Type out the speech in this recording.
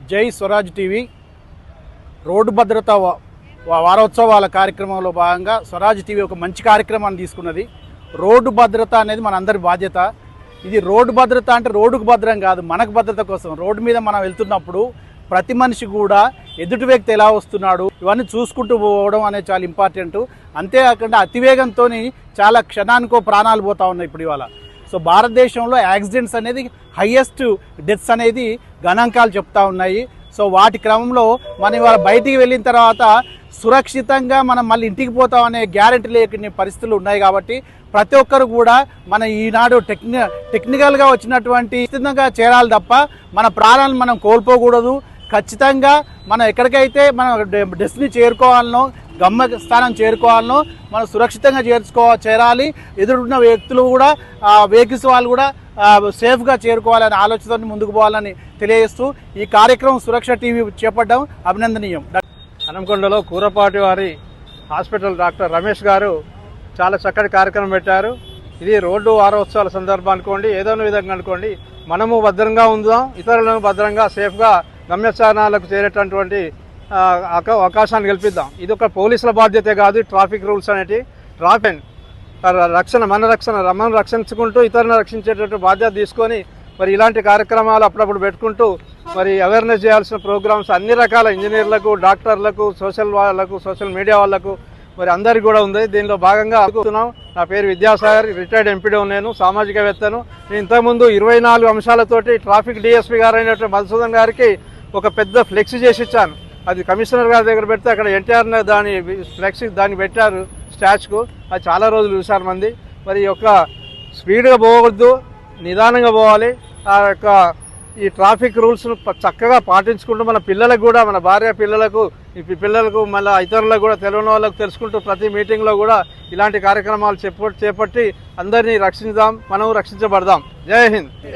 జై Swaraj TV road భద్రత వారోత్సవాల కార్యక్రమంలో భాగంగా స్వరాజ్ టీవీ ఒక మంచి కార్యక్రమాన్ని తీసుకున్నది. రోడ్డు భద్రత అనేది మనందరి బాధ్యత. ఇది రోడ్డు భద్రత అంటే రోడ్డుకు భద్రం కాదు, మనకు భద్రత కోసం. రోడ్డు మీద మనం వెళ్తున్నప్పుడు ప్రతి మనిషి కూడా ఎదుటి వ్యక్తి ఎలా వస్తున్నాడు ఇవన్నీ చూసుకుంటూ పోవడం అనేది చాలా ఇంపార్టెంట్. అంతేకాకుండా అతివేగంతో చాలా క్షణానికో ప్రాణాలు పోతూ ఉన్నాయి ఇప్పుడు ఇవాళ. సో భారతదేశంలో యాక్సిడెంట్స్ అనేది హైయెస్ట్ డెత్స్ అనేది గణాంకాలు చెప్తా ఉన్నాయి. సో వాటి క్రమంలో మనం ఇవాళ బయటికి వెళ్ళిన తర్వాత సురక్షితంగా మనం మళ్ళీ ఇంటికి పోతామనే గ్యారెంటీ లేని పరిస్థితులు ఉన్నాయి. కాబట్టి ప్రతి ఒక్కరు కూడా మన ఈనాడు టెక్నికల్గా వచ్చినటువంటి ఖచ్చితంగా చేరాలి తప్ప మన ప్రాణాలను మనం కోల్పోకూడదు. ఖచ్చితంగా మనం ఎక్కడికైతే మనం డెస్టినీ చేరుకోవాలనో గమ్యస్థానం చేరుకోవాలనో మనం సురక్షితంగా చేరాలి. ఎదురున్న వ్యక్తులు కూడా వెహికల్స్ వాళ్ళు కూడా సేఫ్గా చేరుకోవాలనే ఆలోచనతో ముందుకు పోవాలని తెలియజేస్తూ ఈ కార్యక్రమం సురక్ష టీవీ చేపట్టడం అభినందనీయం. హనంకొండలో కూరపాటి వారి హాస్పిటల్ డాక్టర్ రమేష్ గారు చాలా చక్కటి కార్యక్రమం పెట్టారు. ఇది రోడ్డు వారోత్సవాల సందర్భం అనుకోండి, ఏదైనా విధంగా అనుకోండి, మనము భద్రంగా ఉందాం, ఇతరులను భద్రంగా సేఫ్గా గమ్యస్థానాలకు చేరేటటువంటి అవకాశాన్ని కల్పిద్దాం. ఇది ఒక పోలీసుల బాధ్యతే కాదు. ట్రాఫిక్ రూల్స్ అనేటి ట్రాఫిక్ రక్షణ మనం రక్షించుకుంటూ ఇతరులను రక్షించేటటువంటి బాధ్యత తీసుకొని మరి ఇలాంటి కార్యక్రమాలు అప్పుడప్పుడు పెట్టుకుంటూ మరి అవేర్నెస్ చేయాల్సిన ప్రోగ్రామ్స్ అన్ని రకాల ఇంజనీర్లకు, డాక్టర్లకు, సోషల్ మీడియా వాళ్ళకు మరి అందరికి కూడా ఉంది. దీనిలో భాగంగా అనుకుంటున్నాం. నా పేరు విద్యాసాగర్, రిటైర్డ్ ఎంపీడీ, నేను సామాజికవేత్తను. నేను ఇంతకుముందు 24 అంశాలతోటి ట్రాఫిక్ డిఎస్పీ గారు అయినటువంటి మధుసూదన్ గారికి ఒక పెద్ద ఫ్లెక్సీ చేసి ఇచ్చాను. అది కమిషనర్ గారి దగ్గర పెడితే అక్కడ ఎన్టీఆర్ దాని ఫ్లెక్సీ దాన్ని పెట్టారు స్టాచ్కు. అది చాలా రోజులు చూశారు మంది. మరి యొక్క స్పీడ్గా పోవద్దు, నిదానంగా పోవాలి. ఆ యొక్క ఈ ట్రాఫిక్ రూల్స్ను చక్కగా పాటించుకుంటూ మన పిల్లలకు కూడా, మన భార్య పిల్లలకు మళ్ళీ ఇతరులకు కూడా తెలియని వాళ్ళకు తెలుసుకుంటూ ప్రతి మీటింగ్లో కూడా ఇలాంటి కార్యక్రమాలు చేపట్టి అందరినీ రక్షించుదాం, మనం రక్షించబడదాం. జై హింద్.